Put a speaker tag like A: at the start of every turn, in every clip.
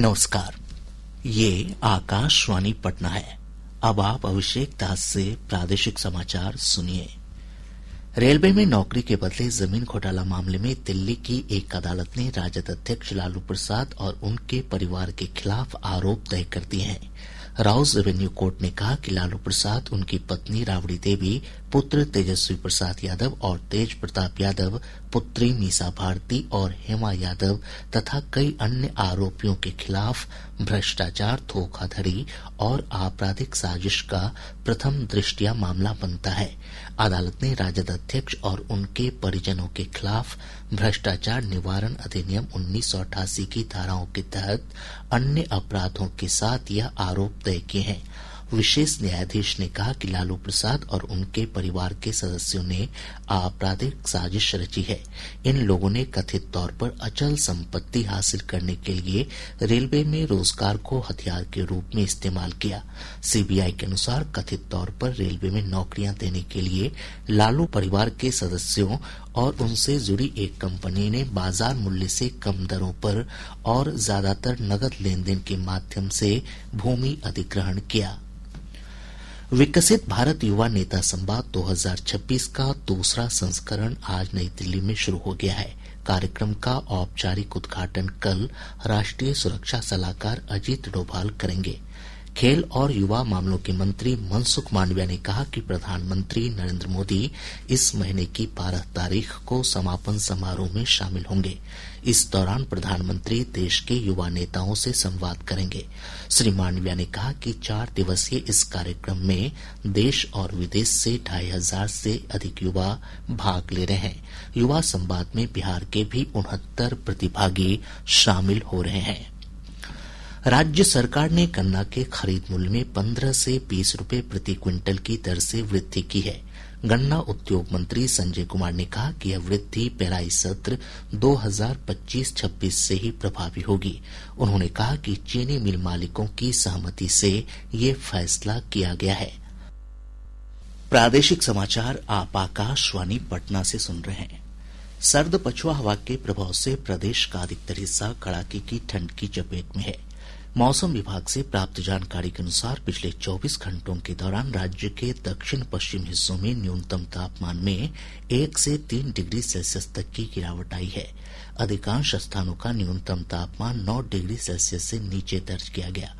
A: नमस्कार। ये आकाशवाणी पटना है। अब आप अभिषेक दास से प्रादेशिक समाचार सुनिए। रेलवे में नौकरी के बदले जमीन घोटाला मामले में दिल्ली की एक अदालत ने राजद अध्यक्ष लालू प्रसाद और उनके परिवार के खिलाफ आरोप तय कर दिए हैं। राउस रेवेन्यू कोर्ट ने कहा कि लालू प्रसाद, उनकी पत्नी राबड़ी देवी, पुत्र तेजस्वी प्रसाद यादव और तेज प्रताप यादव, पुत्री मीसा भारती और हेमा यादव तथा कई अन्य आरोपियों के खिलाफ भ्रष्टाचार, धोखाधड़ी और आपराधिक साजिश का प्रथम दृष्टया मामला बनता है। अदालत ने राजद अध्यक्ष और उनके परिजनों के खिलाफ भ्रष्टाचार निवारण अधिनियम 1988 की धाराओं के तहत अन्य अपराधों के साथ यह आरोप तय किए हैं। विशेष न्यायाधीश ने कहा कि लालू प्रसाद और उनके परिवार के सदस्यों ने आपराधिक साजिश रची है। इन लोगों ने कथित तौर पर अचल संपत्ति हासिल करने के लिए रेलवे में रोजगार को हथियार के रूप में इस्तेमाल किया। सीबीआई के अनुसार कथित तौर पर रेलवे में नौकरियां देने के लिए लालू परिवार के सदस्यों और उनसे जुड़ी एक कंपनी ने बाजार मूल्य से कम दरों पर और ज्यादातर नकद लेनदेन के माध्यम से भूमि अधिग्रहण किया। विकसित भारत युवा नेता संवाद 2026 का दूसरा संस्करण आज नई दिल्ली में शुरू हो गया है। कार्यक्रम का औपचारिक उद्घाटन कल राष्ट्रीय सुरक्षा सलाहकार अजीत डोभाल करेंगे। खेल और युवा मामलों के मंत्री मनसुख मांडविया ने कहा कि प्रधानमंत्री नरेंद्र मोदी इस महीने की 12 तारीख को समापन समारोह में शामिल होंगे। इस दौरान प्रधानमंत्री देश के युवा नेताओं से संवाद करेंगे। श्री मांडविया ने कहा कि 4 दिवसीय इस कार्यक्रम में देश और विदेश से 2500 से अधिक युवा भाग ले रहे हैं। युवा संवाद में बिहार के भी 69 प्रतिभागी शामिल हो रहे हैं। राज्य सरकार ने गन्ना के खरीद मूल्य में 15 से 20 रुपए प्रति क्विंटल की दर से वृद्धि की है। गन्ना उद्योग मंत्री संजय कुमार ने कहा कि यह वृद्धि पेराई सत्र 2025-26 से ही प्रभावी होगी। उन्होंने कहा कि चीनी मिल मालिकों की सहमति से ये फैसला किया गया है। प्रादेशिक समाचार आप आकाशवाणी पटना से सुन रहे हैं। सर्द पछुआ हवा के प्रभाव से प्रदेश का अधिकतर हिस्सा कड़ाके की ठंड की चपेट में है। मौसम विभाग से प्राप्त जानकारी के अनुसार पिछले 24 घंटों के दौरान राज्य के दक्षिण पश्चिम हिस्सों में न्यूनतम तापमान में 1 से 3 डिग्री सेल्सियस तक की गिरावट आई है। अधिकांश स्थानों का न्यूनतम तापमान 9 डिग्री सेल्सियस से नीचे दर्ज किया गया।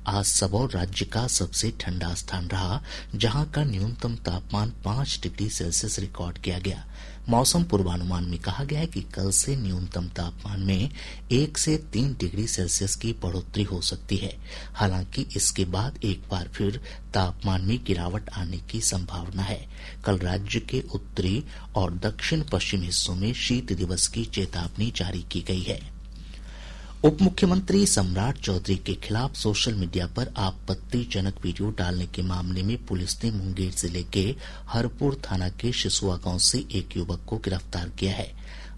A: आज सबौर राज्य का सबसे ठंडा स्थान रहा, जहां का न्यूनतम तापमान 5 डिग्री सेल्सियस रिकॉर्ड किया गया। मौसम पूर्वानुमान में कहा गया है कि कल से न्यूनतम तापमान में 1 से 3 डिग्री सेल्सियस की बढ़ोतरी हो सकती है। हालांकि इसके बाद एक बार फिर तापमान में गिरावट आने की संभावना है। कल राज्य के उत्तरी और दक्षिण पश्चिम हिस्सों में शीत दिवस की चेतावनी जारी की गई है। उप मुख्यमंत्री सम्राट चौधरी के खिलाफ सोशल मीडिया पर आपत्तिजनक वीडियो डालने के मामले में पुलिस ने मुंगेर जिले के हरपुर थाना के शिसुआ गांव से एक युवक को गिरफ्तार किया है।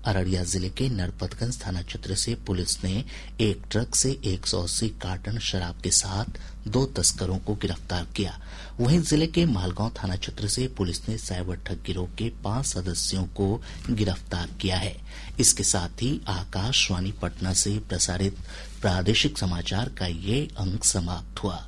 A: अररिया जिले के नरपतगंज थाना क्षेत्र से पुलिस ने एक ट्रक से 180 कार्टन शराब के साथ 2 तस्करों को गिरफ्तार किया। वहीं जिले के मालगांव थाना क्षेत्र से पुलिस ने साइबर ठग गिरोह के 5 सदस्यों को गिरफ्तार किया है। इसके साथ ही आकाशवाणी पटना से प्रसारित प्रादेशिक समाचार का ये अंक समाप्त हुआ।